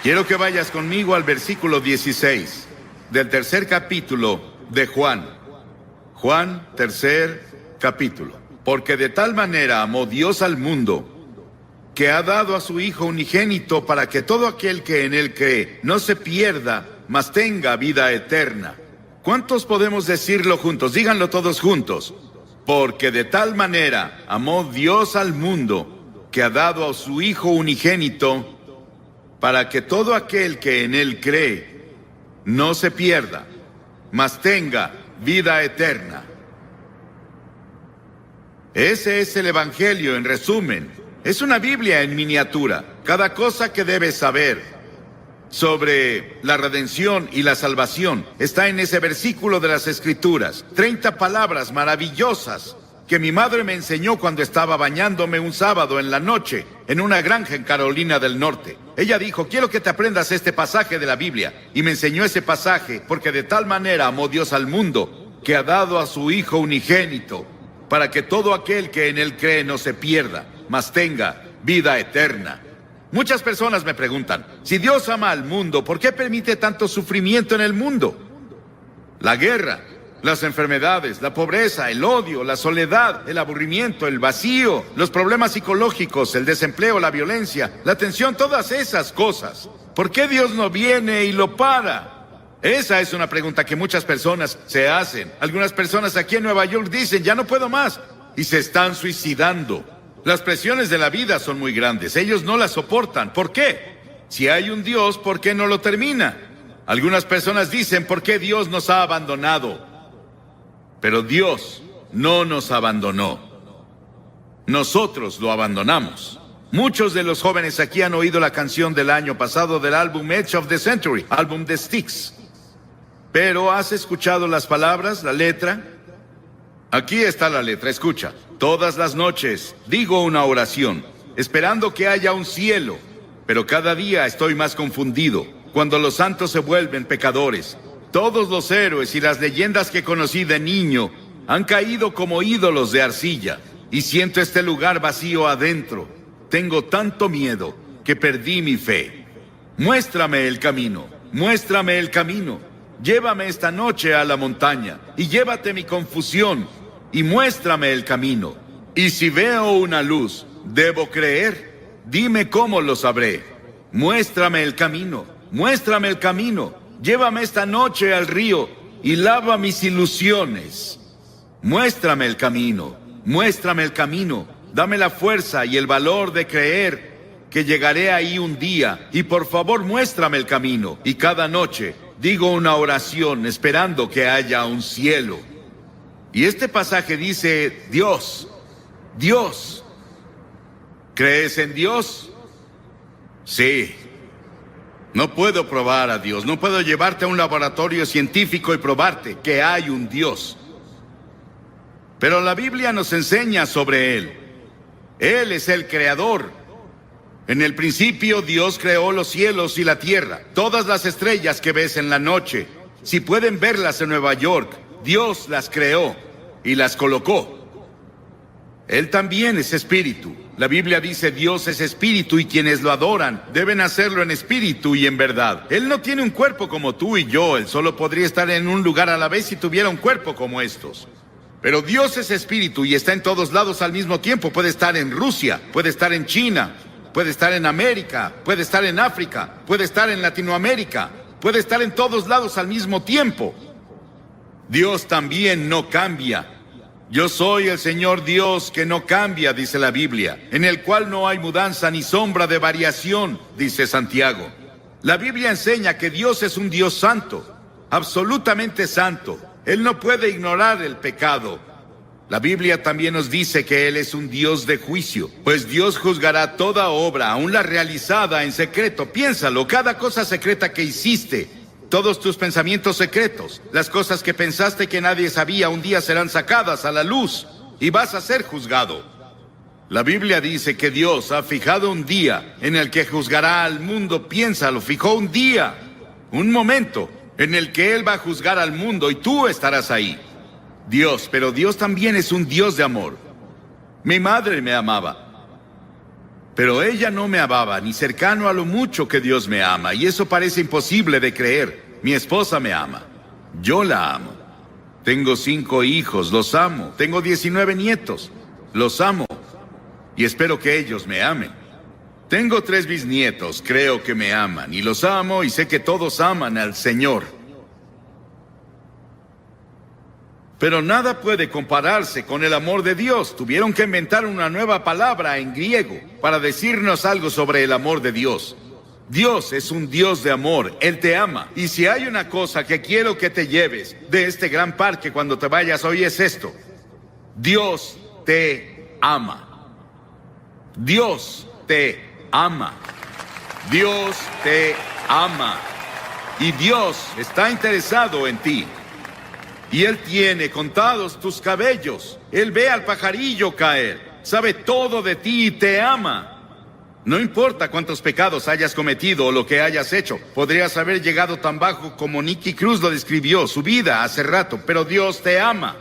Quiero que vayas conmigo al versículo 16 del tercer capítulo de Juan. Juan, tercer capítulo. Porque de tal manera amó Dios al mundo, que ha dado a su Hijo unigénito para que todo aquel que en él cree no se pierda, mas tenga vida eterna. ¿Cuántos podemos decirlo juntos? Díganlo todos juntos. Porque de tal manera amó Dios al mundo, que ha dado a su Hijo unigénito, para que todo aquel que en él cree no se pierda, mas tenga vida eterna. Ese es el Evangelio en resumen. Es una Biblia en miniatura. Cada cosa que debes saber sobre la redención y la salvación está en ese versículo de las Escrituras. 30 palabras maravillosas que mi madre me enseñó cuando estaba bañándome un sábado en la noche en una granja en Carolina del Norte. Ella dijo: quiero que te aprendas este pasaje de la Biblia. Y me enseñó ese pasaje porque de tal manera amó Dios al mundo, que ha dado a su Hijo unigénito, para que todo aquel que en él cree no se pierda, mas tenga vida eterna. Muchas personas me preguntan: si Dios ama al mundo, ¿por qué permite tanto sufrimiento en el mundo? La guerra, las enfermedades, la pobreza, el odio, la soledad, el aburrimiento, el vacío, los problemas psicológicos, el desempleo, la violencia, la tensión, todas esas cosas. ¿Por qué Dios no viene y lo para? Esa es una pregunta que muchas personas se hacen. Algunas personas aquí en Nueva York dicen: ya no puedo más, y se están suicidando. Las presiones de la vida son muy grandes. Ellos no las soportan. ¿Por qué? Si hay un Dios, ¿por qué no lo termina? Algunas personas dicen: ¿por qué Dios nos ha abandonado? Pero Dios no nos abandonó. Nosotros lo abandonamos. Muchos de los jóvenes aquí han oído la canción del año pasado del álbum Edge of the Century, álbum de Styx. Pero ¿has escuchado las palabras, la letra? Aquí está la letra, escucha. Todas las noches digo una oración, esperando que haya un cielo, pero cada día estoy más confundido, cuando los santos se vuelven pecadores. Todos los héroes y las leyendas que conocí de niño han caído como ídolos de arcilla, y siento este lugar vacío adentro. Tengo tanto miedo que perdí mi fe. Muéstrame el camino, muéstrame el camino. Llévame esta noche a la montaña, y llévate mi confusión, y muéstrame el camino. Y si veo una luz, ¿debo creer? Dime cómo lo sabré. Muéstrame el camino, muéstrame el camino. Llévame esta noche al río, y lava mis ilusiones. Muéstrame el camino, muéstrame el camino. Dame la fuerza y el valor de creer que llegaré ahí un día, y por favor muéstrame el camino. Y cada noche digo una oración esperando que haya un cielo. Y este pasaje dice: Dios, Dios. ¿Crees en Dios? Sí. No puedo probar a Dios, no puedo llevarte a un laboratorio científico y probarte que hay un Dios. Pero la Biblia nos enseña sobre Él. Él es el creador. En el principio Dios creó los cielos y la tierra, todas las estrellas que ves en la noche. Si pueden verlas en Nueva York, Dios las creó y las colocó. Él también es espíritu. La Biblia dice: Dios es espíritu, y quienes lo adoran deben hacerlo en espíritu y en verdad. Él no tiene un cuerpo como tú y yo. Él solo podría estar en un lugar a la vez si tuviera un cuerpo como estos. Pero Dios es espíritu y está en todos lados al mismo tiempo. Puede estar en Rusia, puede estar en China, puede estar en América, puede estar en África, puede estar en Latinoamérica, puede estar en todos lados al mismo tiempo. Dios también no cambia. Yo soy el Señor Dios que no cambia, dice la Biblia, en el cual no hay mudanza ni sombra de variación, dice Santiago. La Biblia enseña que Dios es un Dios santo, absolutamente santo. Él no puede ignorar el pecado. La Biblia también nos dice que Él es un Dios de juicio, pues Dios juzgará toda obra, aun la realizada en secreto. Piénsalo, cada cosa secreta que hiciste, todos tus pensamientos secretos, las cosas que pensaste que nadie sabía, un día serán sacadas a la luz y vas a ser juzgado. La Biblia dice que Dios ha fijado un día en el que juzgará al mundo. Piénsalo, fijó un día, un momento en el que Él va a juzgar al mundo y tú estarás ahí. Dios, pero Dios también es un Dios de amor. Mi madre me amaba, Pero ella no me amaba, ni cercano a lo mucho que Dios me ama, y eso parece imposible de creer. Mi esposa me ama. Yo la amo. Tengo 5 hijos, los amo. Tengo 19 nietos, los amo. Y espero que ellos me amen. Tengo 3 bisnietos, creo que me aman, y los amo, y sé que todos aman al Señor. Pero nada puede compararse con el amor de Dios. Tuvieron que inventar una nueva palabra en griego para decirnos algo sobre el amor de Dios. Dios es un Dios de amor, Él te ama. Y si hay una cosa que quiero que te lleves de este gran parque cuando te vayas hoy es esto: Dios te ama. Dios te ama. Dios te ama. Y Dios está interesado en ti. Y Él tiene contados tus cabellos. Él ve al pajarillo caer. Sabe todo de ti y te ama. No importa cuántos pecados hayas cometido o lo que hayas hecho. Podrías haber llegado tan bajo como Nicky Cruz lo describió, su vida hace rato, pero Dios te ama.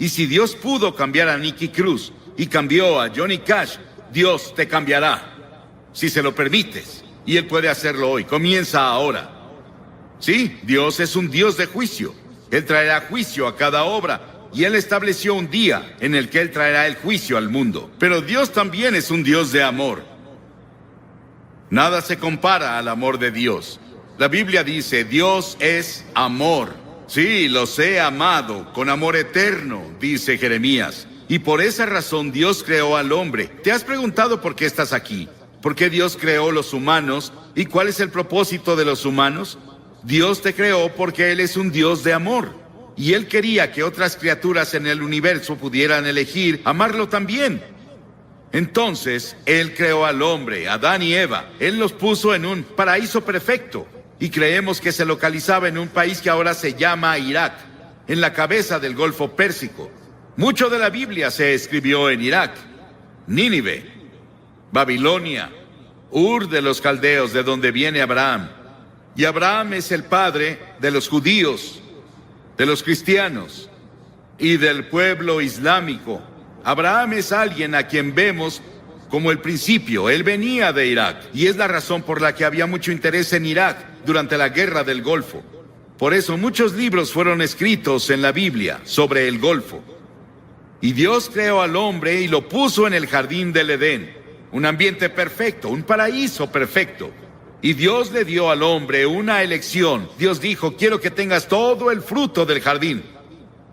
Y si Dios pudo cambiar a Nicky Cruz y cambió a Johnny Cash, Dios te cambiará. Si se lo permites. Y Él puede hacerlo hoy. Comienza ahora. Sí, Dios es un Dios de juicio. Él traerá juicio a cada obra, y Él estableció un día en el que Él traerá el juicio al mundo. Pero Dios también es un Dios de amor. Nada se compara al amor de Dios. La Biblia dice, Dios es amor. Sí, los he amado con amor eterno, dice Jeremías. Y por esa razón Dios creó al hombre. ¿Te has preguntado por qué estás aquí? ¿Por qué Dios creó los humanos? ¿Y cuál es el propósito de los humanos? Dios te creó porque Él es un Dios de amor. Y Él quería que otras criaturas en el universo pudieran elegir amarlo también. Entonces, Él creó al hombre, Adán y Eva. Él los puso en un paraíso perfecto. Y creemos que se localizaba en un país que ahora se llama Irak, en la cabeza del Golfo Pérsico. Mucho de la Biblia se escribió en Irak, Nínive, Babilonia, Ur de los Caldeos, de donde viene Abraham. Y Abraham es el padre de los judíos, de los cristianos y del pueblo islámico. Abraham es alguien a quien vemos como el principio. Él venía de Irak y es la razón por la que había mucho interés en Irak durante la guerra del Golfo. Por eso muchos libros fueron escritos en la Biblia sobre el Golfo. Y Dios creó al hombre y lo puso en el jardín del Edén, un ambiente perfecto, un paraíso perfecto. Y Dios le dio al hombre una elección. Dios dijo, quiero que tengas todo el fruto del jardín,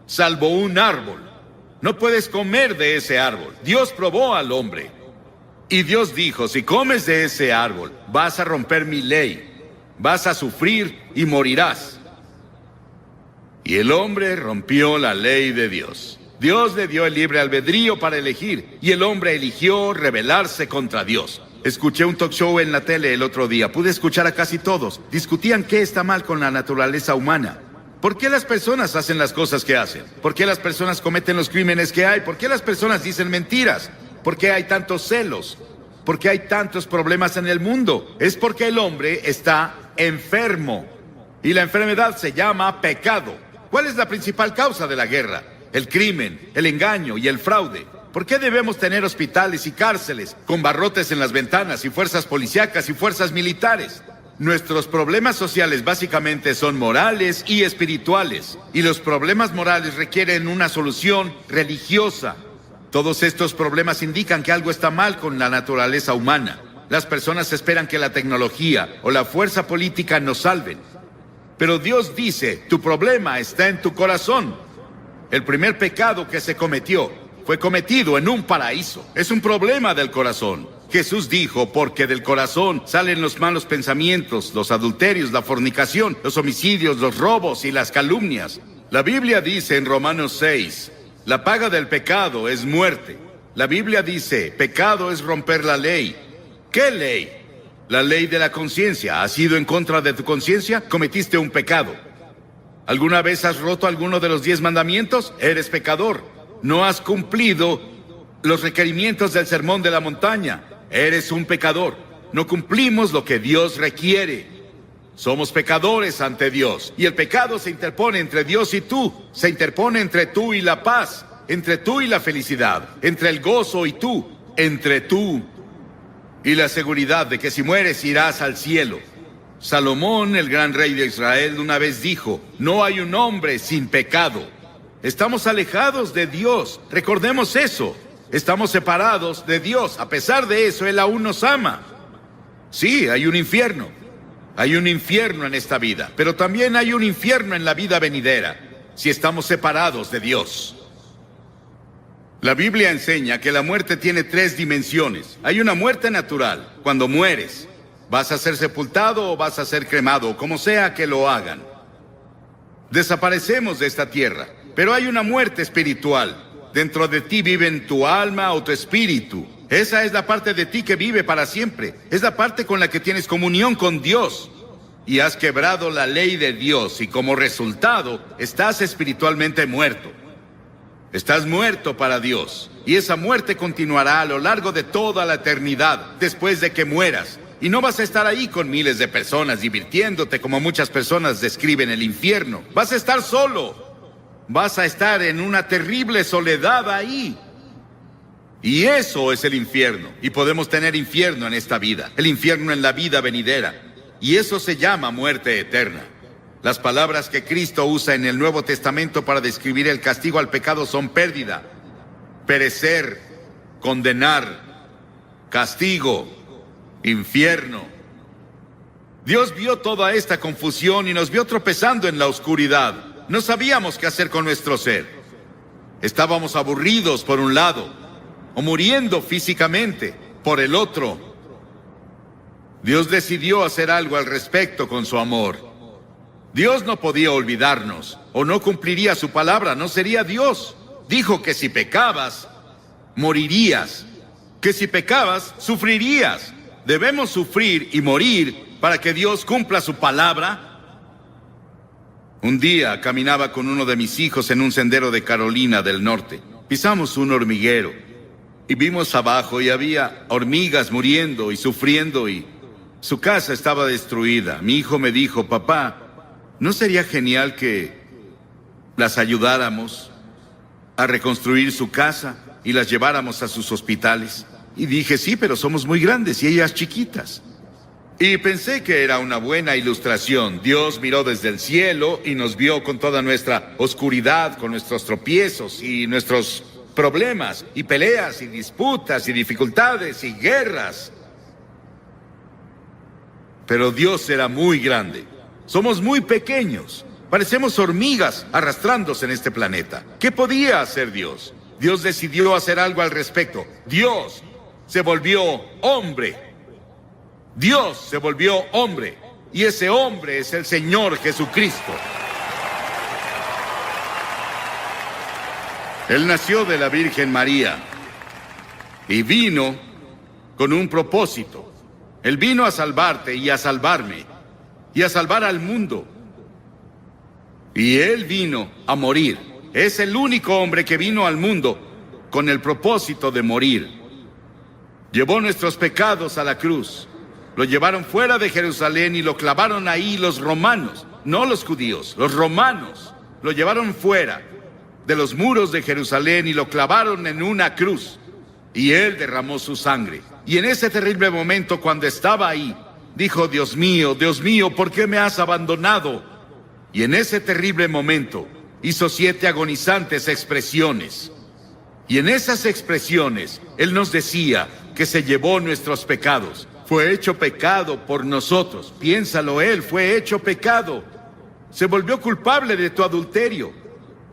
salvo un árbol. No puedes comer de ese árbol. Dios probó al hombre. Y Dios dijo, si comes de ese árbol, vas a romper mi ley. Vas a sufrir y morirás. Y el hombre rompió la ley de Dios. Dios le dio el libre albedrío para elegir, y el hombre eligió rebelarse contra Dios. Escuché un talk show en la tele el otro día. Pude escuchar a casi todos. Discutían qué está mal con la naturaleza humana. ¿Por qué las personas hacen las cosas que hacen? ¿Por qué las personas cometen los crímenes que hay? ¿Por qué las personas dicen mentiras? ¿Por qué hay tantos celos? ¿Por qué hay tantos problemas en el mundo? Es porque el hombre está enfermo. Y la enfermedad se llama pecado. ¿Cuál es la principal causa de la guerra? El crimen, el engaño y el fraude. ¿Por qué debemos tener hospitales y cárceles con barrotes en las ventanas y fuerzas policíacas y fuerzas militares? Nuestros problemas sociales básicamente son morales y espirituales. Y los problemas morales requieren una solución religiosa. Todos estos problemas indican que algo está mal con la naturaleza humana. Las personas esperan que la tecnología o la fuerza política nos salven. Pero Dios dice, tu problema está en tu corazón. El primer pecado que se cometió fue cometido en un paraíso. Es un problema del corazón. Jesús dijo, porque del corazón salen los malos pensamientos, los adulterios, la fornicación, los homicidios, los robos y las calumnias. La Biblia dice en Romanos 6, la paga del pecado es muerte. La Biblia dice, pecado es romper la ley. ¿Qué ley? La ley de la conciencia. ¿Has ido en contra de tu conciencia? Cometiste un pecado. ¿Alguna vez has roto alguno de los 10 mandamientos? Eres pecador. No has cumplido los requerimientos del sermón de la montaña. Eres un pecador. No cumplimos lo que Dios requiere. Somos pecadores ante Dios. Y el pecado se interpone entre Dios y tú. Se interpone entre tú y la paz. Entre tú y la felicidad. Entre el gozo y tú. Entre tú y la seguridad de que si mueres irás al cielo. Salomón, el gran rey de Israel, una vez dijo: no hay un hombre sin pecado. Estamos alejados de Dios, recordemos eso. Estamos separados de Dios. A pesar de eso, Él aún nos ama. Sí, hay un infierno. Hay un infierno en esta vida, pero también hay un infierno en la vida venidera, si estamos separados de Dios. La Biblia enseña que la muerte tiene 3 dimensiones. Hay una muerte natural, cuando mueres. Vas a ser sepultado o vas a ser cremado, como sea que lo hagan. Desaparecemos de esta tierra, pero hay una muerte espiritual. Dentro de ti viven tu alma o tu espíritu. Esa es la parte de ti que vive para siempre. Es la parte con la que tienes comunión con Dios. Y has quebrado la ley de Dios y como resultado estás espiritualmente muerto. Estás muerto para Dios. Y esa muerte continuará a lo largo de toda la eternidad después de que mueras. Y no vas a estar ahí con miles de personas divirtiéndote como muchas personas describen el infierno. Vas a estar solo. Vas a estar en una terrible soledad ahí. Y eso es el infierno. Y podemos tener infierno en esta vida, el infierno en la vida venidera. Y eso se llama muerte eterna. Las palabras que Cristo usa en el Nuevo Testamento para describir el castigo al pecado son pérdida, perecer, condenar, castigo, infierno. Dios vio toda esta confusión y nos vio tropezando en la oscuridad. No sabíamos qué hacer con nuestro ser. Estábamos aburridos por un lado, o muriendo físicamente por el otro. Dios decidió hacer algo al respecto con su amor. Dios no podía olvidarnos, o no cumpliría su palabra, no sería Dios. Dijo que si pecabas, morirías. Que si pecabas, sufrirías. Debemos sufrir y morir para que Dios cumpla su palabra. Un día caminaba con uno de mis hijos en un sendero de Carolina del Norte. Pisamos un hormiguero y vimos abajo y había hormigas muriendo y sufriendo y su casa estaba destruida. Mi hijo me dijo: papá, ¿no sería genial que las ayudáramos a reconstruir su casa y las lleváramos a sus hospitales? Y dije: sí, pero somos muy grandes y ellas chiquitas. Y pensé que era una buena ilustración. Dios miró desde el cielo y nos vio con toda nuestra oscuridad, con nuestros tropiezos y nuestros problemas y peleas y disputas y dificultades y guerras. Pero Dios era muy grande. Somos muy pequeños. Parecemos hormigas arrastrándose en este planeta. ¿Qué podía hacer Dios? Dios decidió hacer algo al respecto. Dios se volvió hombre. Dios se volvió hombre. Y ese hombre es el Señor Jesucristo. Él nació de la Virgen María y vino con un propósito. Él vino a salvarte y a salvarme y a salvar al mundo. Y Él vino a morir. Es el único hombre que vino al mundo con el propósito de morir. Llevó nuestros pecados a la cruz. Lo llevaron fuera de Jerusalén y lo clavaron ahí los romanos, no los judíos, los romanos. Lo llevaron fuera de los muros de Jerusalén y lo clavaron en una cruz. Y Él derramó su sangre. Y en ese terrible momento, cuando estaba ahí, dijo: Dios mío, ¿por qué me has abandonado? Y en ese terrible momento hizo 7 agonizantes expresiones. Y en esas expresiones Él nos decía que se llevó nuestros pecados. Fue hecho pecado por nosotros. Piénsalo, Él fue hecho pecado. Se volvió culpable de tu adulterio.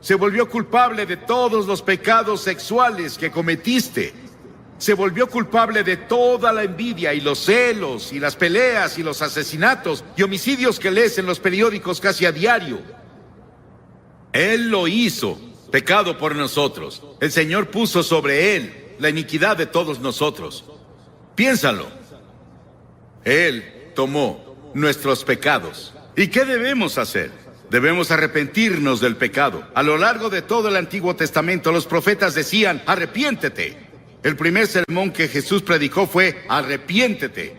Se volvió culpable de todos los pecados sexuales que cometiste. Se volvió culpable de toda la envidia y los celos y las peleas y los asesinatos y homicidios que lees en los periódicos casi a diario. Él lo hizo, pecado por nosotros. El Señor puso sobre Él la iniquidad de todos nosotros. Piénsalo. Él tomó nuestros pecados. ¿Y qué debemos hacer? Debemos arrepentirnos del pecado. A lo largo de todo el Antiguo Testamento, los profetas decían: arrepiéntete. El primer sermón que Jesús predicó fue: arrepiéntete.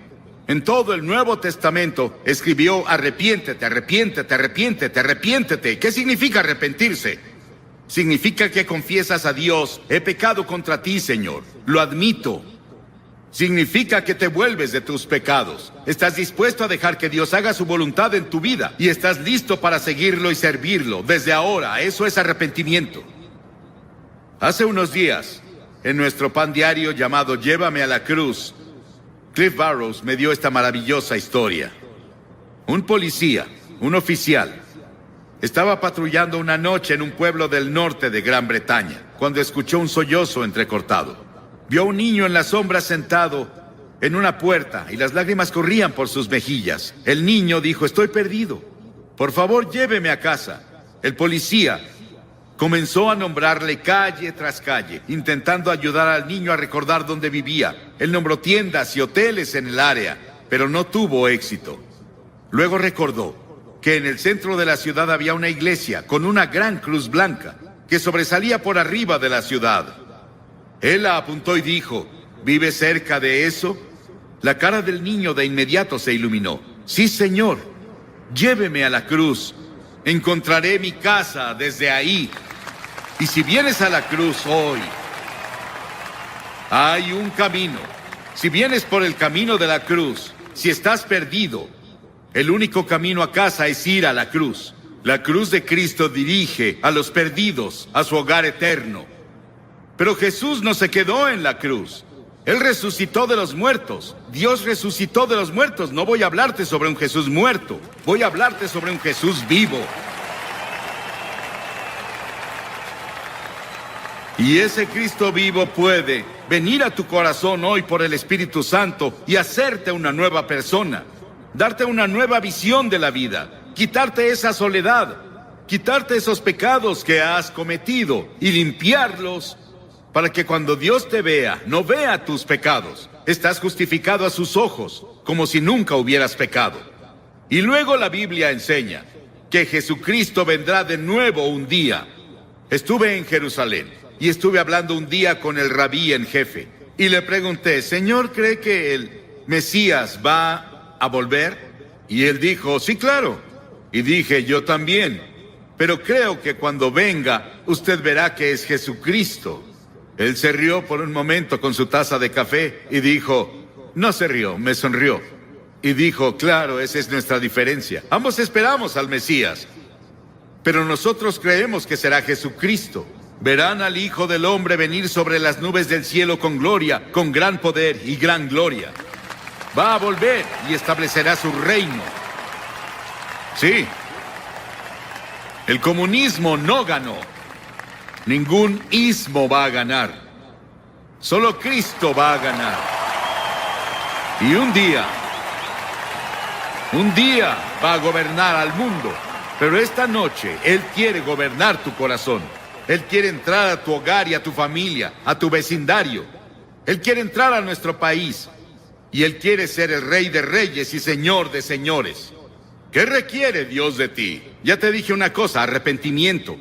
En todo el Nuevo Testamento escribió: arrepiéntete, arrepiéntete, arrepiéntete, arrepiéntete. ¿Qué significa arrepentirse? Significa que confiesas a Dios: he pecado contra ti, Señor. Lo admito. Significa que te vuelves de tus pecados. Estás dispuesto a dejar que Dios haga su voluntad en tu vida y estás listo para seguirlo y servirlo desde ahora. Eso es arrepentimiento. Hace unos días, en nuestro pan diario llamado Llévame a la Cruz, Cliff Barrows me dio esta maravillosa historia. Un policía, un oficial, estaba patrullando una noche en un pueblo del norte de Gran Bretaña, cuando escuchó un sollozo entrecortado. Vio a un niño en la sombra sentado en una puerta y las lágrimas corrían por sus mejillas. El niño dijo: estoy perdido. Por favor, lléveme a casa. El policía comenzó a nombrarle calle tras calle, intentando ayudar al niño a recordar dónde vivía. Él nombró tiendas y hoteles en el área, pero no tuvo éxito. Luego recordó que en el centro de la ciudad había una iglesia con una gran cruz blanca que sobresalía por arriba de la ciudad. Él la apuntó y dijo: ¿vive cerca de eso? La cara del niño de inmediato se iluminó. Sí, señor, lléveme a la cruz. Encontraré mi casa desde ahí. Y si vienes a la cruz hoy, hay un camino. Si vienes por el camino de la cruz, si estás perdido, el único camino a casa es ir a la cruz. La cruz de Cristo dirige a los perdidos a su hogar eterno. Pero Jesús no se quedó en la cruz. Él resucitó de los muertos. Dios resucitó de los muertos. No voy a hablarte sobre un Jesús muerto. Voy a hablarte sobre un Jesús vivo. Y ese Cristo vivo puede venir a tu corazón hoy por el Espíritu Santo y hacerte una nueva persona. Darte una nueva visión de la vida. Quitarte esa soledad. Quitarte esos pecados que has cometido y limpiarlos, para que cuando Dios te vea, no vea tus pecados. Estás justificado a sus ojos, como si nunca hubieras pecado. Y luego la Biblia enseña que Jesucristo vendrá de nuevo un día. Estuve en Jerusalén y estuve hablando un día con el rabí en jefe. Y le pregunté: Señor, ¿cree que el Mesías va a volver? Y él dijo: sí, claro. Y dije: yo también. Pero creo que cuando venga, usted verá que es Jesucristo. Él se rió por un momento con su taza de café y dijo... No se rió, me sonrió. Y dijo: claro, esa es nuestra diferencia. Ambos esperamos al Mesías, pero nosotros creemos que será Jesucristo. Verán al Hijo del Hombre venir sobre las nubes del cielo con gloria, con gran poder y gran gloria. Va a volver y establecerá su reino. Sí. El comunismo no ganó. Ningún ismo va a ganar. Solo Cristo va a ganar. Y un día va a gobernar al mundo. Pero esta noche Él quiere gobernar tu corazón. Él quiere entrar a tu hogar y a tu familia, a tu vecindario. Él quiere entrar a nuestro país. Y Él quiere ser el Rey de Reyes y Señor de Señores. ¿Qué requiere Dios de ti? Ya te dije una cosa: arrepentimiento.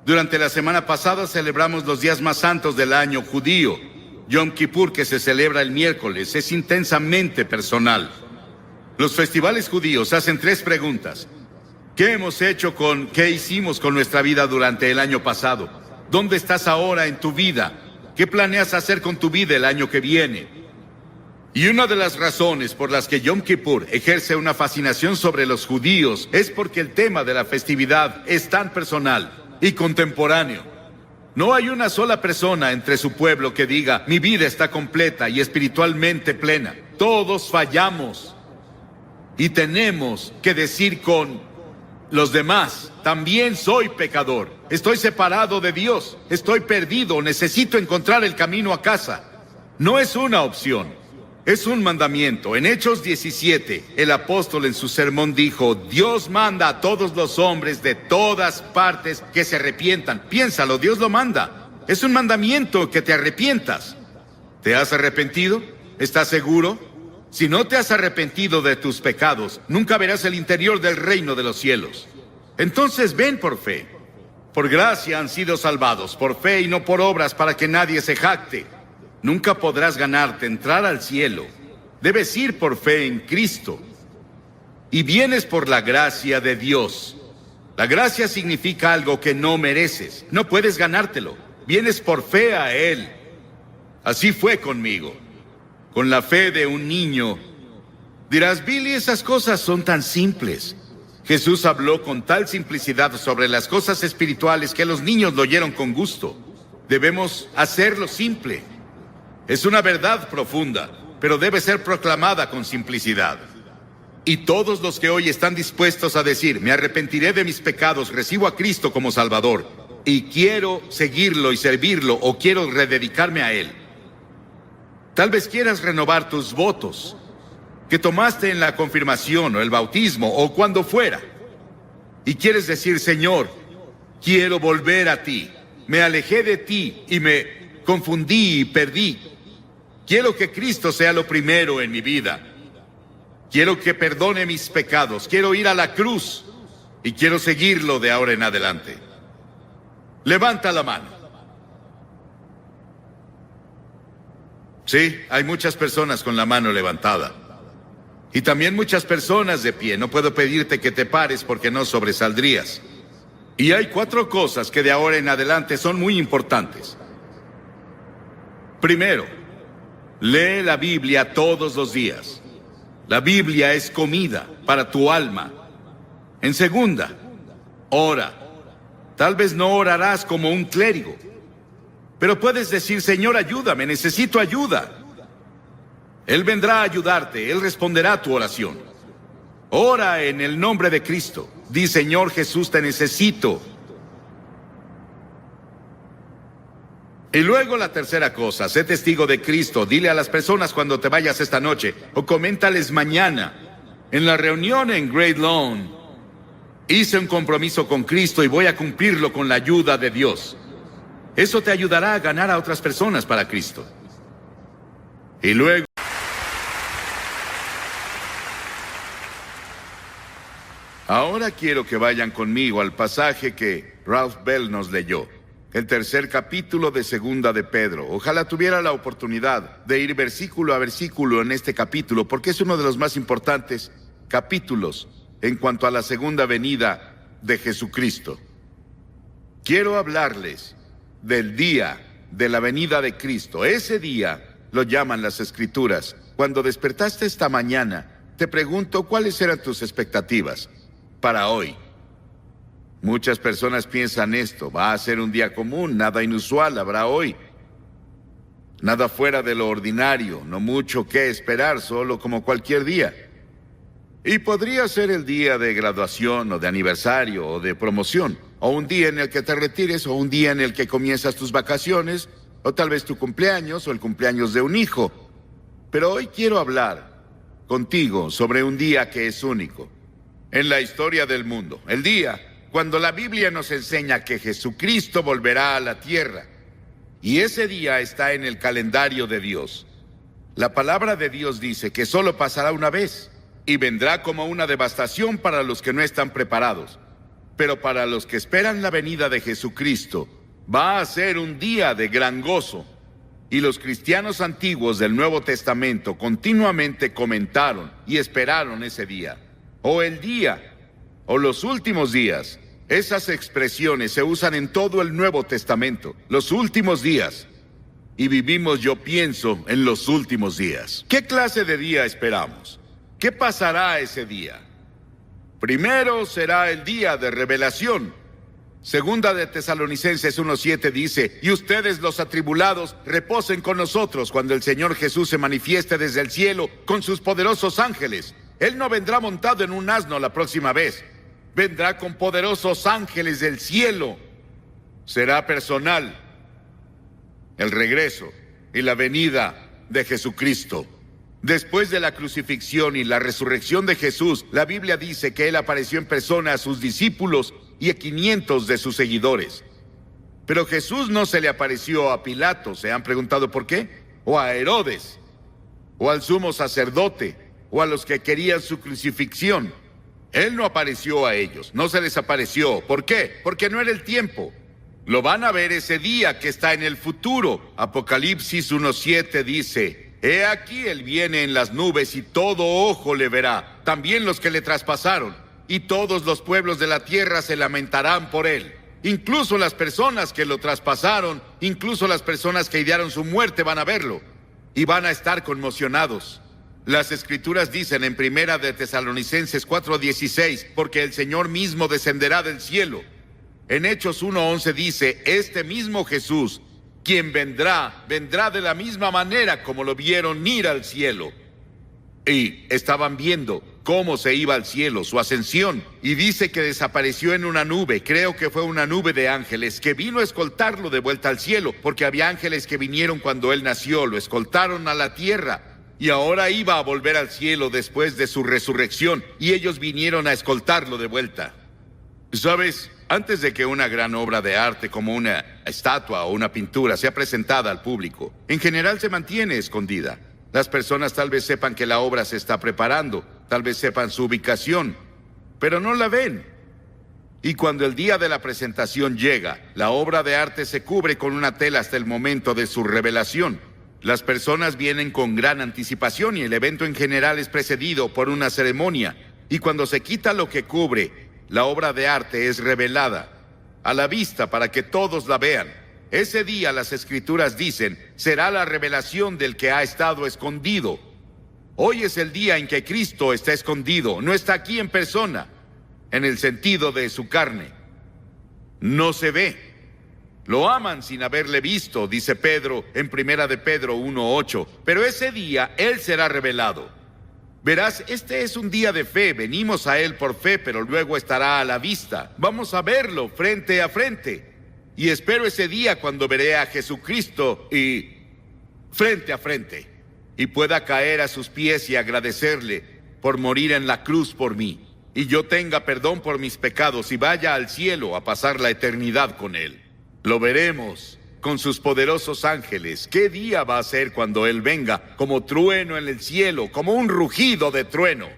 Durante la semana pasada celebramos los días más santos del año judío. Yom Kippur, que se celebra el miércoles, es intensamente personal. Los festivales judíos hacen 3 preguntas. ¿Qué hicimos con nuestra vida durante el año pasado? ¿Dónde estás ahora en tu vida? ¿Qué planeas hacer con tu vida el año que viene? Y una de las razones por las que Yom Kippur ejerce una fascinación sobre los judíos es porque el tema de la festividad es tan personal y contemporáneo. No hay una sola persona entre su pueblo que diga: mi vida está completa y espiritualmente plena. Todos fallamos. Y tenemos que decir con los demás: también soy pecador. Estoy separado de Dios. Estoy perdido. Necesito encontrar el camino a casa. No es una opción. Es un mandamiento. En Hechos 17, el apóstol en su sermón dijo: Dios manda a todos los hombres de todas partes que se arrepientan. Piénsalo, Dios lo manda. Es un mandamiento que te arrepientas. ¿Te has arrepentido? ¿Estás seguro? Si no te has arrepentido de tus pecados, nunca verás el interior del reino de los cielos. Entonces ven por fe. Por gracia han sido salvados, por fe y no por obras, para que nadie se jacte. Nunca podrás ganarte entrar al cielo. Debes ir por fe en Cristo. Y vienes por la gracia de Dios. La gracia significa algo que no mereces. No puedes ganártelo. Vienes por fe a Él. Así fue conmigo. con la fe de un niño. Dirás, Billy, esas cosas son tan simples. Jesús habló con tal simplicidad sobre las cosas espirituales que los niños lo oyeron con gusto. Debemos hacerlo simple. Es una verdad profunda, pero debe ser proclamada con simplicidad. Y todos los que hoy están dispuestos a decir, me arrepentiré de mis pecados, recibo a Cristo como Salvador, y quiero seguirlo y servirlo, o quiero rededicarme a Él. Tal vez quieras renovar tus votos que tomaste en la confirmación o el bautismo o cuando fuera. Y quieres decir, Señor, quiero volver a ti. Me alejé de ti y me confundí y perdí. Quiero que Cristo sea lo primero en mi vida. Quiero que perdone mis pecados. Quiero ir a la cruz y quiero seguirlo de ahora en adelante. Levanta la mano. Sí, hay muchas personas con la mano levantada. Y también muchas personas de pie. No puedo pedirte que te pares porque no sobresaldrías. Y hay 4 cosas que de ahora en adelante son muy importantes. Primero, lee la Biblia todos los días. La Biblia es comida para tu alma. En segunda, ora. Tal vez no orarás como un clérigo, pero puedes decir, Señor, ayúdame, necesito ayuda. Él vendrá a ayudarte, Él responderá a tu oración. Ora en el nombre de Cristo. Di, Señor Jesús, te necesito. Y luego la tercera cosa, sé testigo de Cristo. Dile a las personas cuando te vayas esta noche, o coméntales mañana, en la reunión en Great Lawn, hice un compromiso con Cristo y voy a cumplirlo con la ayuda de Dios. Eso te ayudará a ganar a otras personas para Cristo. Y luego, ahora quiero que vayan conmigo al pasaje que Ralph Bell nos leyó. El 3er capítulo de Segunda de Pedro. Ojalá tuviera la oportunidad de ir versículo a versículo en este capítulo, porque es uno de los más importantes capítulos en cuanto a la segunda venida de Jesucristo. Quiero hablarles del día de la venida de Cristo. Ese día lo llaman las Escrituras. Cuando despertaste esta mañana, te pregunto, ¿cuáles eran tus expectativas para hoy? Muchas personas piensan esto, va a ser un día común, nada inusual habrá hoy. Nada fuera de lo ordinario, no mucho que esperar, solo como cualquier día. Y podría ser el día de graduación, o de aniversario, o de promoción, o un día en el que te retires, o un día en el que comienzas tus vacaciones, o tal vez tu cumpleaños, o el cumpleaños de un hijo. Pero hoy quiero hablar contigo sobre un día que es único en la historia del mundo. El día cuando la Biblia nos enseña que Jesucristo volverá a la tierra. Y ese día está en el calendario de Dios. La palabra de Dios dice que solo pasará una vez y vendrá como una devastación para los que no están preparados. Pero para los que esperan la venida de Jesucristo, va a ser un día de gran gozo. Y los cristianos antiguos del Nuevo Testamento continuamente comentaron y esperaron ese día. O el día, o los últimos días. Esas expresiones se usan en todo el Nuevo Testamento. Los últimos días. Y vivimos, yo pienso, en los últimos días. ¿Qué clase de día esperamos? ¿Qué pasará ese día? Primero será el día de revelación. Segunda de Tesalonicenses 1:7 dice, y ustedes los atribulados reposen con nosotros cuando el Señor Jesús se manifieste desde el cielo con sus poderosos ángeles. Él no vendrá montado en un asno la próxima vez. Vendrá con poderosos ángeles del cielo. Será personal el regreso y la venida de Jesucristo. Después de la crucifixión y la resurrección de Jesús, la Biblia dice que Él apareció en persona a sus discípulos y a 500 de sus seguidores. Pero Jesús no se le apareció a Pilato, ¿se han preguntado por qué? O a Herodes, o al sumo sacerdote, o a los que querían su crucifixión. Él no apareció a ellos, no se les apareció. ¿Por qué? Porque no era el tiempo. Lo van a ver ese día que está en el futuro. Apocalipsis 1:7 dice, he aquí él viene en las nubes y todo ojo le verá, también los que le traspasaron, y todos los pueblos de la tierra se lamentarán por él. Incluso las personas que lo traspasaron, incluso las personas que idearon su muerte van a verlo. y van a estar conmocionados. Las Escrituras dicen en Primera de Tesalonicenses 4:16, porque el Señor mismo descenderá del cielo. En Hechos 1:11 dice, este mismo Jesús, quien vendrá de la misma manera como lo vieron ir al cielo. Y estaban viendo cómo se iba al cielo, su ascensión, y dice que desapareció en una nube, creo que fue una nube de ángeles, que vino a escoltarlo de vuelta al cielo, porque había ángeles que vinieron cuando él nació, lo escoltaron a la tierra, y ahora iba a volver al cielo después de su resurrección, y ellos vinieron a escoltarlo de vuelta. ¿Sabes? Antes de que una gran obra de arte como una estatua o una pintura sea presentada al público, en general se mantiene escondida. Las personas tal vez sepan que la obra se está preparando, tal vez sepan su ubicación, pero no la ven. Y cuando el día de la presentación llega, la obra de arte se cubre con una tela hasta el momento de su revelación. Las personas vienen con gran anticipación y el evento en general es precedido por una ceremonia. Y cuando se quita lo que cubre, la obra de arte es revelada a la vista para que todos la vean. Ese día, las Escrituras dicen, será la revelación del que ha estado escondido. Hoy es el día en que Cristo está escondido, no está aquí en persona, en el sentido de su carne. No se ve. Lo aman sin haberle visto, dice Pedro en Primera de Pedro 1:8, pero ese día Él será revelado. Verás, este es un día de fe, venimos a Él por fe, pero luego estará a la vista. Vamos a verlo frente a frente. Y espero ese día cuando veré a Jesucristo y frente a frente, y pueda caer a sus pies y agradecerle por morir en la cruz por mí, y yo tenga perdón por mis pecados y vaya al cielo a pasar la eternidad con Él. Lo veremos con sus poderosos ángeles. ¿Qué día va a ser cuando Él venga? Como trueno en el cielo, como un rugido de trueno.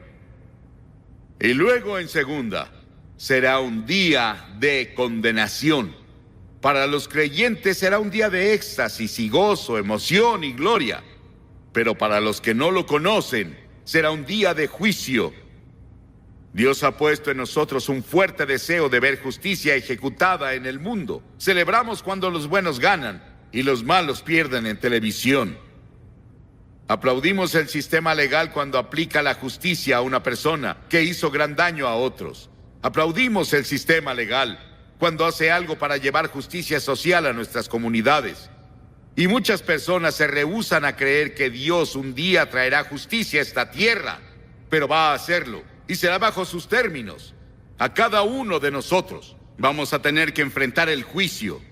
Y luego en segunda, será un día de condenación. Para los creyentes será un día de éxtasis y gozo, emoción y gloria. Pero para los que no lo conocen, será un día de juicio. Dios ha puesto en nosotros un fuerte deseo de ver justicia ejecutada en el mundo. Celebramos cuando los buenos ganan y los malos pierden en televisión. Aplaudimos el sistema legal cuando aplica la justicia a una persona que hizo gran daño a otros. Aplaudimos el sistema legal cuando hace algo para llevar justicia social a nuestras comunidades. Y muchas personas se rehúsan a creer que Dios un día traerá justicia a esta tierra, pero va a hacerlo, y será bajo sus términos. A cada uno de nosotros vamos a tener que enfrentar el juicio.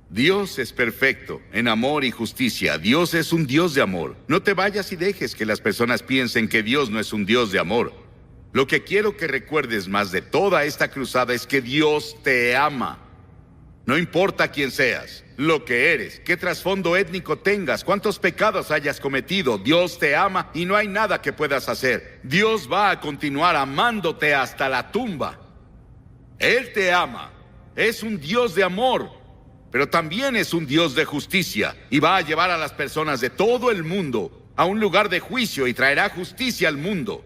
Dios es perfecto en amor y justicia. Dios es un Dios de amor. No te vayas y dejes que las personas piensen que Dios no es un Dios de amor. Lo que quiero que recuerdes más de toda esta cruzada es que Dios te ama. No importa quién seas, lo que eres, qué trasfondo étnico tengas, cuántos pecados hayas cometido, Dios te ama y no hay nada que puedas hacer. Dios va a continuar amándote hasta la tumba. Él te ama. Es un Dios de amor, pero también es un Dios de justicia y va a llevar a las personas de todo el mundo a un lugar de juicio y traerá justicia al mundo.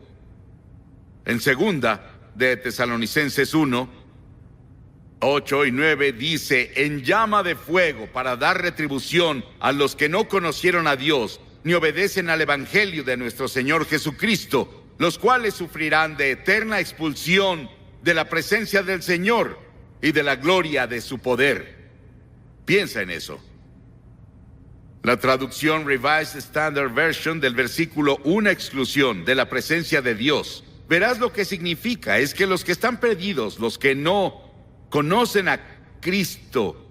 En segunda de Tesalonicenses 1:8 y 9 dice, en llama de fuego para dar retribución a los que no conocieron a Dios ni obedecen al Evangelio de nuestro Señor Jesucristo, los cuales sufrirán de eterna expulsión de la presencia del Señor y de la gloria de su poder. Piensa en eso. La traducción Revised Standard Version del versículo, una exclusión de la presencia de Dios. Verás lo que significa, es que los que están perdidos, los que no conocen a Cristo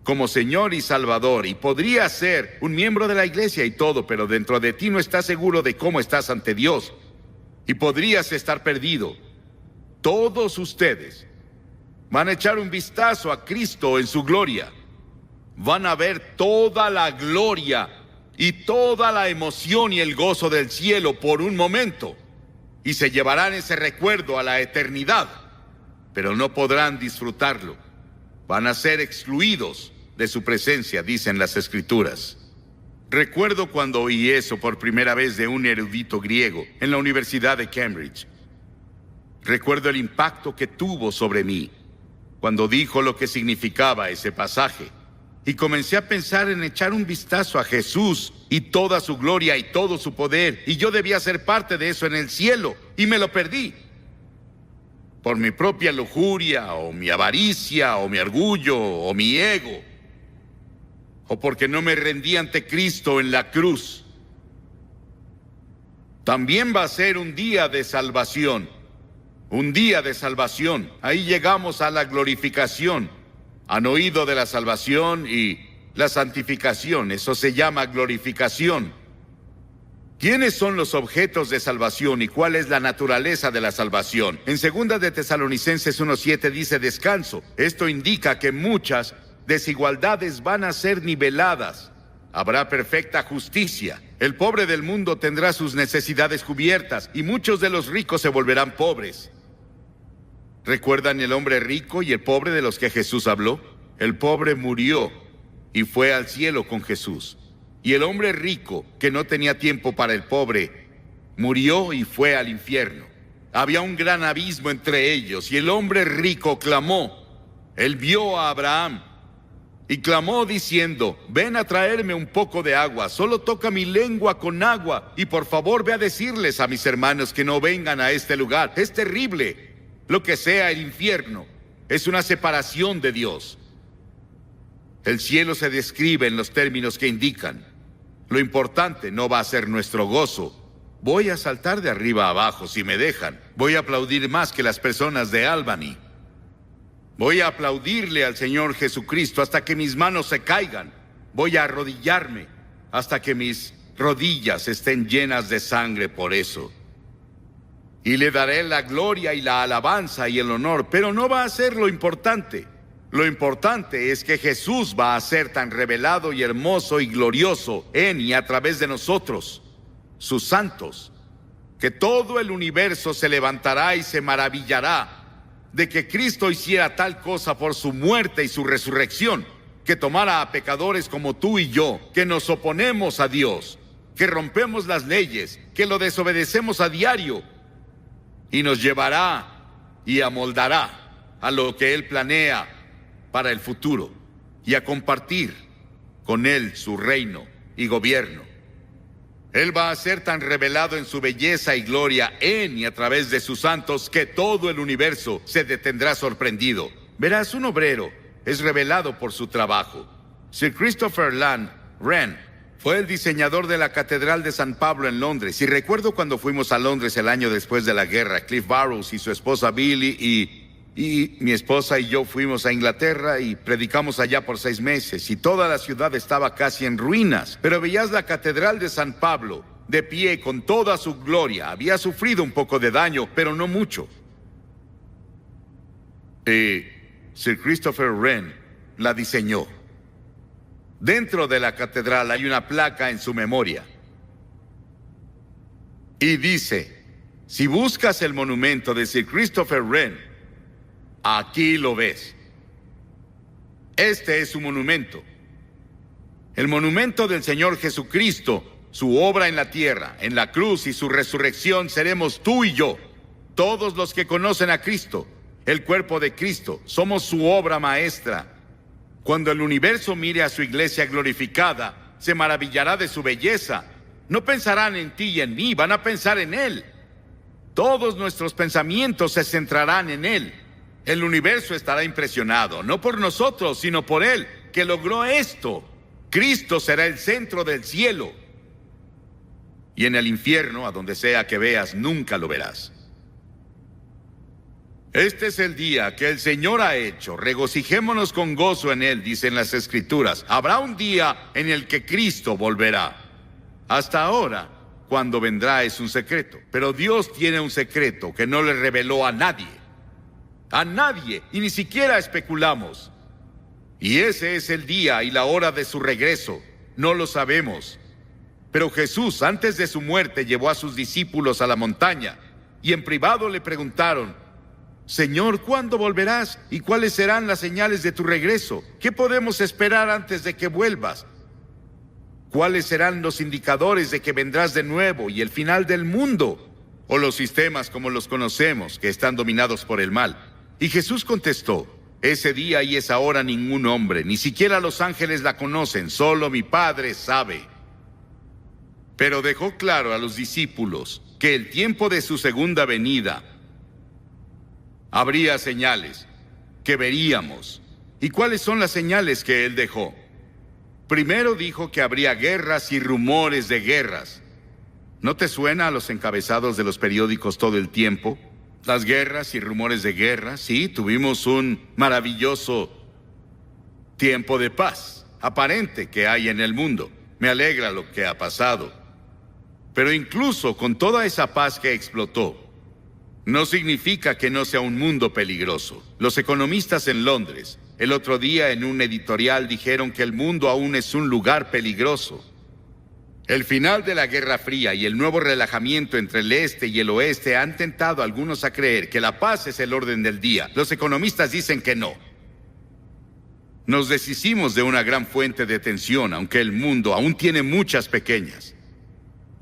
como Señor y Salvador, y podría ser un miembro de la iglesia y todo, pero dentro de ti no estás seguro de cómo estás ante Dios, y podrías estar perdido. Todos ustedes van a echar un vistazo a Cristo en su gloria. Van a ver toda la gloria y toda la emoción y el gozo del cielo por un momento. Y se llevarán ese recuerdo a la eternidad, pero no podrán disfrutarlo. Van a ser excluidos de su presencia, dicen las Escrituras. Recuerdo cuando oí eso por primera vez de un erudito griego en la Universidad de Cambridge. Recuerdo el impacto que tuvo sobre mí cuando dijo lo que significaba ese pasaje. y comencé a pensar en echar un vistazo a Jesús y toda su gloria y todo su poder, y yo debía ser parte de eso en el cielo, y me lo perdí. Por mi propia lujuria, o mi avaricia, o mi orgullo, o mi ego, o porque no me rendí ante Cristo en la cruz. También va a ser un día de salvación. Un día de salvación. Ahí llegamos a la glorificación. Han oído de la salvación y la santificación. Eso se llama glorificación. ¿Quiénes son los objetos de salvación y cuál es la naturaleza de la salvación? En 2 de Tesalonicenses 1:7 dice descanso. Esto indica que muchas desigualdades van a ser niveladas. Habrá perfecta justicia. El pobre del mundo tendrá sus necesidades cubiertas y muchos de los ricos se volverán pobres. ¿Recuerdan el hombre rico y el pobre de los que Jesús habló? El pobre murió y fue al cielo con Jesús. Y el hombre rico, que no tenía tiempo para el pobre, murió y fue al infierno. Había un gran abismo entre ellos y el hombre rico clamó. Él vio a Abraham y clamó diciendo: ven a traerme un poco de agua, solo toca mi lengua con agua, y por favor ve a decirles a mis hermanos que no vengan a este lugar. Es terrible. Lo que sea el infierno es una separación de Dios. El cielo se describe en los términos que indican. Lo importante no va a ser nuestro gozo. Voy a saltar de arriba a abajo si me dejan. Voy a aplaudir más que las personas de Albany. Voy a aplaudirle al Señor Jesucristo hasta que mis manos se caigan. Voy a arrodillarme hasta que mis rodillas estén llenas de sangre por eso. Y le daré la gloria y la alabanza y el honor, pero no va a ser lo importante. Lo importante es que Jesús va a ser tan revelado y hermoso y glorioso en y a través de nosotros, sus santos, que todo el universo se levantará y se maravillará de que Cristo hiciera tal cosa por su muerte y su resurrección, que tomara a pecadores como tú y yo, que nos oponemos a Dios, que rompemos las leyes, que lo desobedecemos a diario, y nos llevará y amoldará a lo que Él planea para el futuro, y a compartir con Él su reino y gobierno. Él va a ser tan revelado en su belleza y gloria en y a través de sus santos que todo el universo se detendrá sorprendido. Verás, un obrero es revelado por su trabajo. Sir Christopher Wren fue el diseñador de la Catedral de San Pablo en Londres. Y recuerdo cuando fuimos a Londres el año después de la guerra. Cliff Barrows y su esposa Billy y mi esposa y yo fuimos a Inglaterra y predicamos allá por 6 meses, y toda la ciudad estaba casi en ruinas, pero veías la Catedral de San Pablo de pie con toda su gloria. Había sufrido un poco de daño, pero no mucho. Sir Christopher Wren la diseñó. Dentro de la catedral hay una placa en su memoria. Y dice: si buscas el monumento de Sir Christopher Wren, aquí lo ves. Este es su monumento. El monumento del Señor Jesucristo, su obra en la tierra, en la cruz y su resurrección, seremos tú y yo. Todos los que conocen a Cristo, el cuerpo de Cristo, somos su obra maestra. Cuando el universo mire a su iglesia glorificada, se maravillará de su belleza. No pensarán en ti y en mí, van a pensar en Él. Todos nuestros pensamientos se centrarán en Él. El universo estará impresionado, no por nosotros, sino por Él, que logró esto. Cristo será el centro del cielo. Y en el infierno, a donde sea que veas, nunca lo verás. Este es el día que el Señor ha hecho. Regocijémonos con gozo en Él, dicen las Escrituras. Habrá un día en el que Cristo volverá. Hasta ahora, cuando vendrá es un secreto. Pero Dios tiene un secreto que no le reveló a nadie. A nadie, y ni siquiera especulamos. Y ese es el día y la hora de su regreso. No lo sabemos. Pero Jesús, antes de su muerte, llevó a sus discípulos a la montaña, y en privado le preguntaron: Señor, ¿cuándo volverás? ¿Y cuáles serán las señales de tu regreso? ¿Qué podemos esperar antes de que vuelvas? ¿Cuáles serán los indicadores de que vendrás de nuevo y el final del mundo? ¿O los sistemas como los conocemos, que están dominados por el mal? Y Jesús contestó: Ese día y esa hora ningún hombre, ni siquiera los ángeles la conocen, solo mi Padre sabe. Pero dejó claro a los discípulos que el tiempo de su segunda venida habría señales que veríamos. ¿Y cuáles son las señales que él dejó? Primero dijo que habría guerras y rumores de guerras. ¿No te suena a los encabezados de los periódicos todo el tiempo? Las guerras y rumores de guerra. Sí, tuvimos un maravilloso tiempo de paz aparente que hay en el mundo. Me alegra lo que ha pasado. Pero incluso con toda esa paz que explotó, no significa que no sea un mundo peligroso. Los economistas en Londres, el otro día en un editorial dijeron que el mundo aún es un lugar peligroso. El final de la Guerra Fría y el nuevo relajamiento entre el este y el oeste han tentado a algunos a creer que la paz es el orden del día. Los economistas dicen que no. Nos deshicimos de una gran fuente de tensión, aunque el mundo aún tiene muchas pequeñas.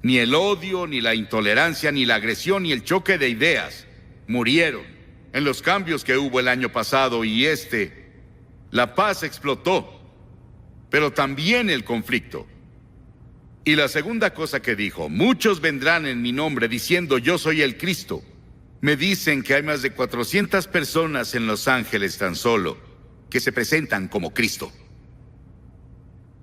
Ni el odio, ni la intolerancia, ni la agresión, ni el choque de ideas murieron en los cambios que hubo el año pasado y la paz explotó, pero también el conflicto. Y la segunda cosa que dijo: muchos vendrán en mi nombre diciendo yo soy el Cristo. Me dicen que hay más de 400 personas en Los Ángeles tan solo que se presentan como Cristo.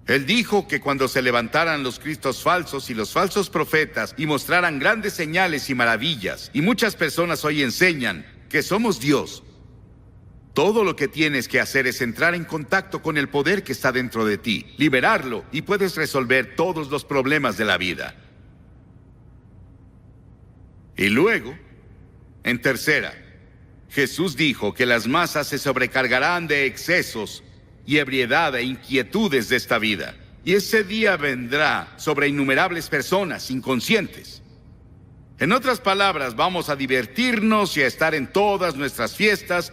Él dijo que cuando se levantaran los cristos falsos y los falsos profetas y mostraran grandes señales y maravillas, y muchas personas hoy enseñan que somos Dios, todo lo que tienes que hacer es entrar en contacto con el poder que está dentro de ti, liberarlo, y puedes resolver todos los problemas de la vida. Y luego, en tercera, Jesús dijo que las masas se sobrecargarán de excesos y ebriedad e inquietudes de esta vida. Y ese día vendrá sobre innumerables personas inconscientes. En otras palabras, vamos a divertirnos y a estar en todas nuestras fiestas,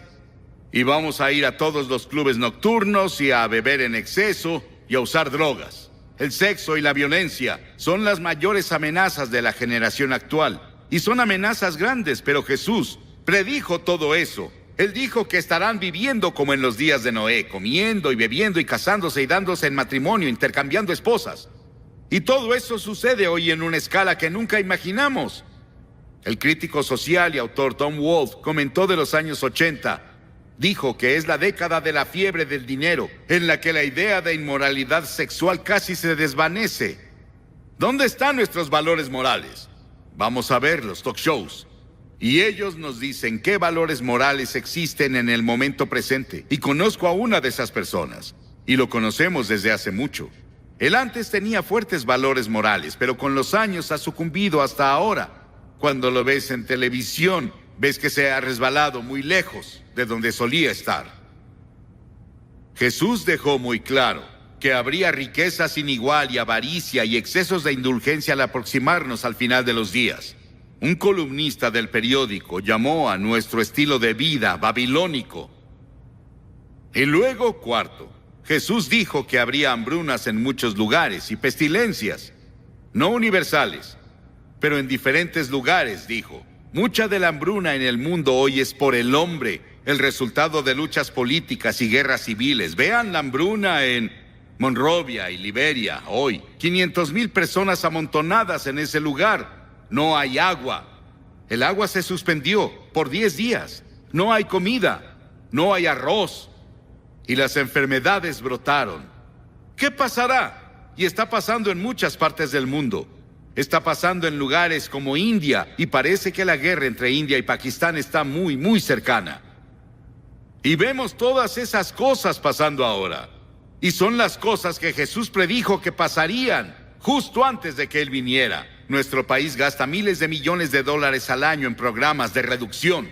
y vamos a ir a todos los clubes nocturnos y a beber en exceso y a usar drogas. El sexo y la violencia son las mayores amenazas de la generación actual. Y son amenazas grandes, pero Jesús predijo todo eso. Él dijo que estarán viviendo como en los días de Noé, comiendo y bebiendo y casándose y dándose en matrimonio, intercambiando esposas. Y todo eso sucede hoy en una escala que nunca imaginamos. El crítico social y autor Tom Wolfe comentó de los años 80. Dijo que es la década de la fiebre del dinero, en la que la idea de inmoralidad sexual casi se desvanece. ¿Dónde están nuestros valores morales? Vamos a ver los talk shows. Y ellos nos dicen qué valores morales existen en el momento presente. Y conozco a una de esas personas. Y lo conocemos desde hace mucho. Él antes tenía fuertes valores morales, pero con los años ha sucumbido hasta ahora. Cuando lo ves en televisión, ves que se ha resbalado muy lejos de donde solía estar. Jesús dejó muy claro que habría riqueza sin igual y avaricia y excesos de indulgencia al aproximarnos al final de los días. Un columnista del periódico llamó a nuestro estilo de vida babilónico. Y luego, cuarto, Jesús dijo que habría hambrunas en muchos lugares y pestilencias, no universales, pero en diferentes lugares, dijo. Mucha de la hambruna en el mundo hoy es por el hombre, el resultado de luchas políticas y guerras civiles. Vean la hambruna en Monrovia y Liberia hoy. 500,000 personas amontonadas en ese lugar. No hay agua. El agua se suspendió por 10 días. No hay comida. No hay arroz. Y las enfermedades brotaron. ¿Qué pasará? Y está pasando en muchas partes del mundo. Está pasando en lugares como India, y parece que la guerra entre India y Pakistán está muy, muy cercana. Y vemos todas esas cosas pasando ahora. Y son las cosas que Jesús predijo que pasarían justo antes de que Él viniera. Nuestro país gasta miles de millones de dólares al año en programas de reducción,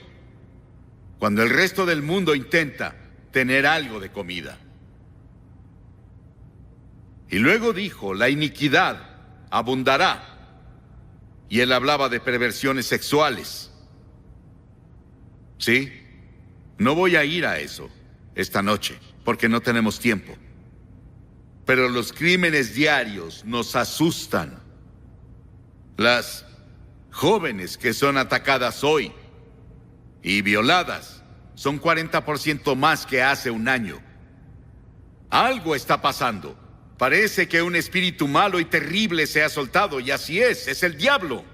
cuando el resto del mundo intenta tener algo de comida. Y luego dijo, la iniquidad abundará. Y él hablaba de perversiones sexuales. ¿Sí? No voy a ir a eso esta noche, porque no tenemos tiempo. Pero los crímenes diarios nos asustan. Las jóvenes que son atacadas hoy y violadas Son 40% más que hace un año. Algo está pasando. Parece que un espíritu malo y terrible se ha soltado, y así es el diablo.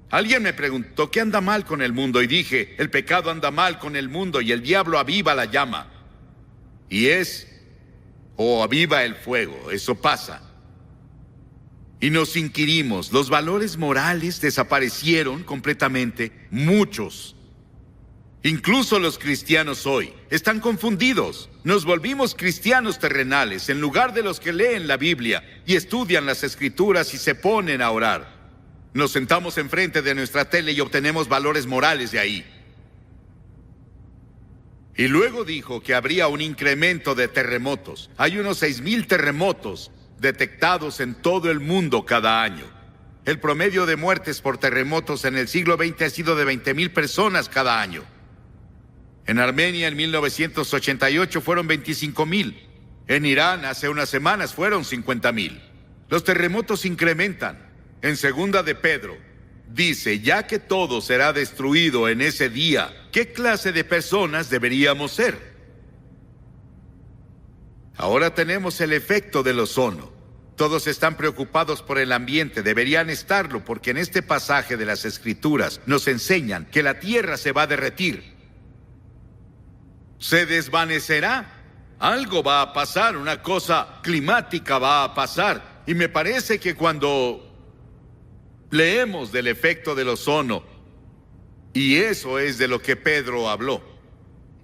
Alguien me preguntó, ¿qué anda mal con el mundo? Y dije, el pecado anda mal con el mundo y el diablo aviva la llama. Aviva el fuego, eso pasa. Y nos inquirimos, los valores morales desaparecieron completamente, muchos. Incluso los cristianos hoy están confundidos. Nos volvimos cristianos terrenales en lugar de los que leen la Biblia y estudian las Escrituras y se ponen a orar. Nos sentamos enfrente de nuestra tele y obtenemos valores morales de ahí. Y luego dijo que habría un incremento de terremotos. Hay unos 6,000 terremotos detectados en todo el mundo cada año. El promedio de muertes por terremotos en el siglo XX ha sido de 20,000 personas cada año. En Armenia en 1988 fueron 25,000. En Irán hace unas semanas fueron 50,000. Los terremotos incrementan. En Segunda de Pedro dice, ya que todo será destruido en ese día, ¿qué clase de personas deberíamos ser? Ahora tenemos el efecto del ozono. Todos están preocupados por el ambiente, deberían estarlo, porque en este pasaje de las Escrituras nos enseñan que la tierra se va a derretir. Se desvanecerá. Algo va a pasar, una cosa climática va a pasar. Y me parece que cuando leemos del efecto del ozono, y eso es de lo que Pedro habló,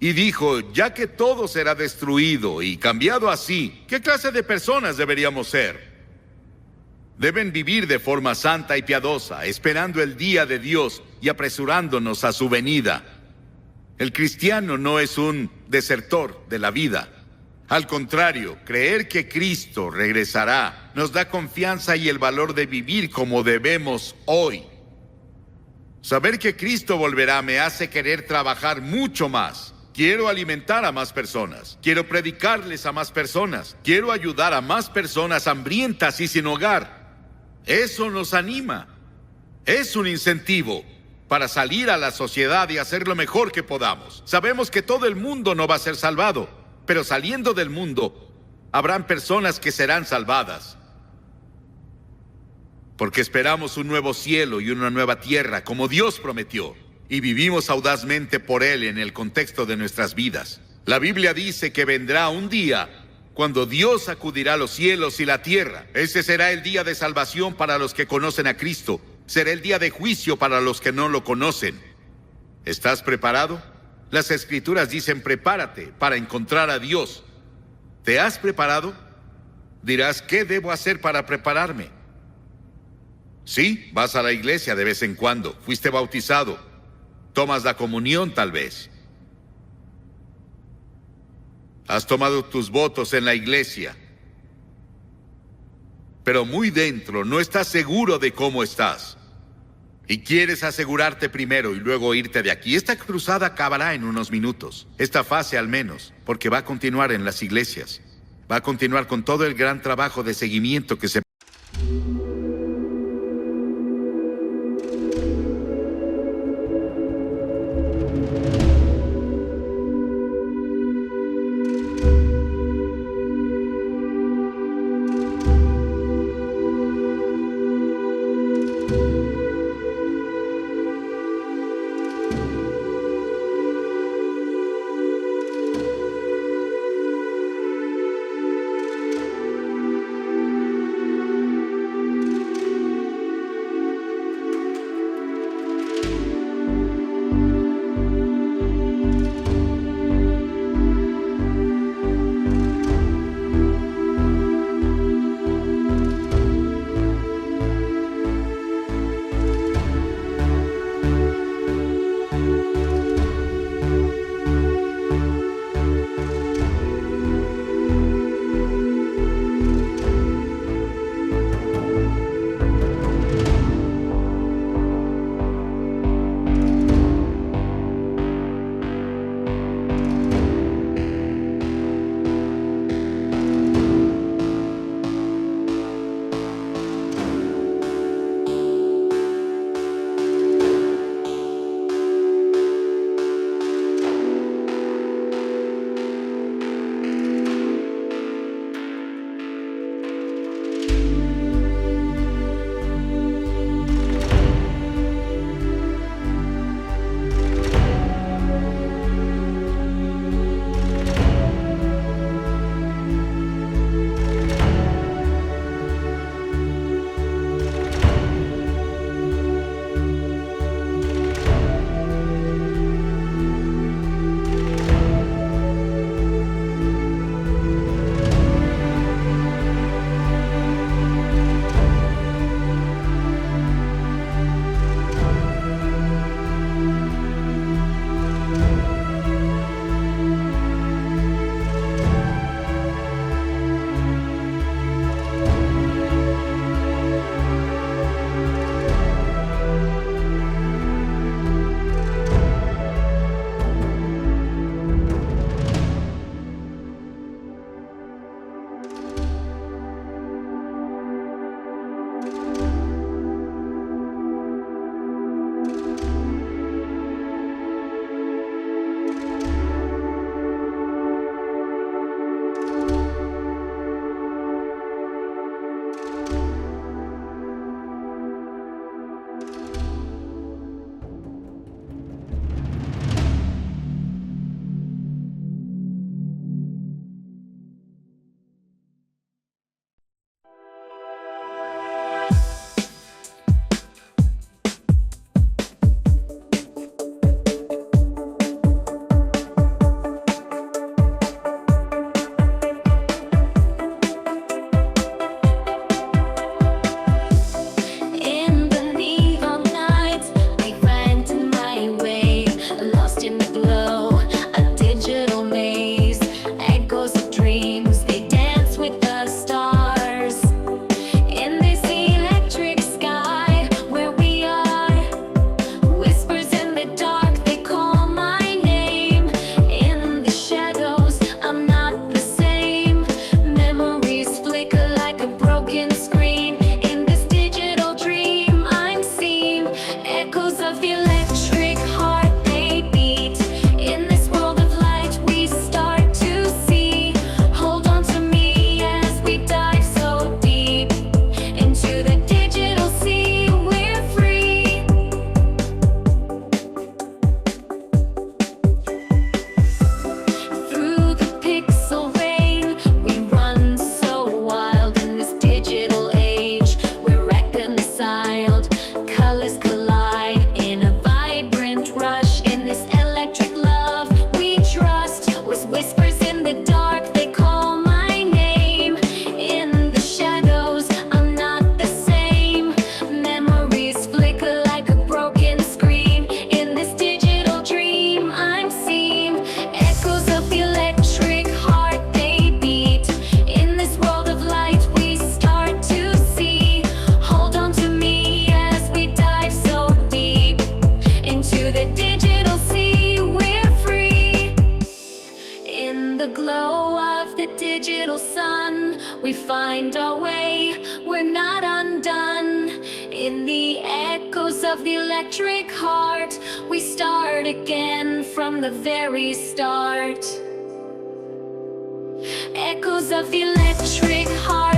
y dijo, ya que todo será destruido y cambiado así, ¿qué clase de personas deberíamos ser? Deben vivir de forma santa y piadosa, esperando el día de Dios y apresurándonos a su venida. El cristiano no es un desertor de la vida. Al contrario, creer que Cristo regresará nos da confianza y el valor de vivir como debemos hoy. Saber que Cristo volverá me hace querer trabajar mucho más. Quiero alimentar a más personas. Quiero predicarles a más personas. Quiero ayudar a más personas hambrientas y sin hogar. Eso nos anima. Es un incentivo para salir a la sociedad y hacer lo mejor que podamos. Sabemos que todo el mundo no va a ser salvado, pero saliendo del mundo, habrán personas que serán salvadas. Porque esperamos un nuevo cielo y una nueva tierra, como Dios prometió, y vivimos audazmente por Él en el contexto de nuestras vidas. La Biblia dice que vendrá un día cuando Dios sacudirá los cielos y la tierra. Ese será el día de salvación para los que conocen a Cristo. Será el día de juicio para los que no lo conocen. ¿Estás preparado? Las Escrituras dicen, prepárate para encontrar a Dios. ¿Te has preparado? Dirás, ¿qué debo hacer para prepararme? Sí, vas a la iglesia de vez en cuando. Fuiste bautizado. Tomas la comunión tal vez. Has tomado tus votos en la iglesia. Pero muy dentro no estás seguro de cómo estás. Y quieres asegurarte primero y luego irte de aquí. Esta cruzada acabará en unos minutos. Esta fase al menos, porque va a continuar en las iglesias. Va a continuar con todo el gran trabajo de seguimiento que se... digital sun, we find our way, we're not undone. In the echoes of the electric heart, we start again from the very start. Echoes of the electric heart.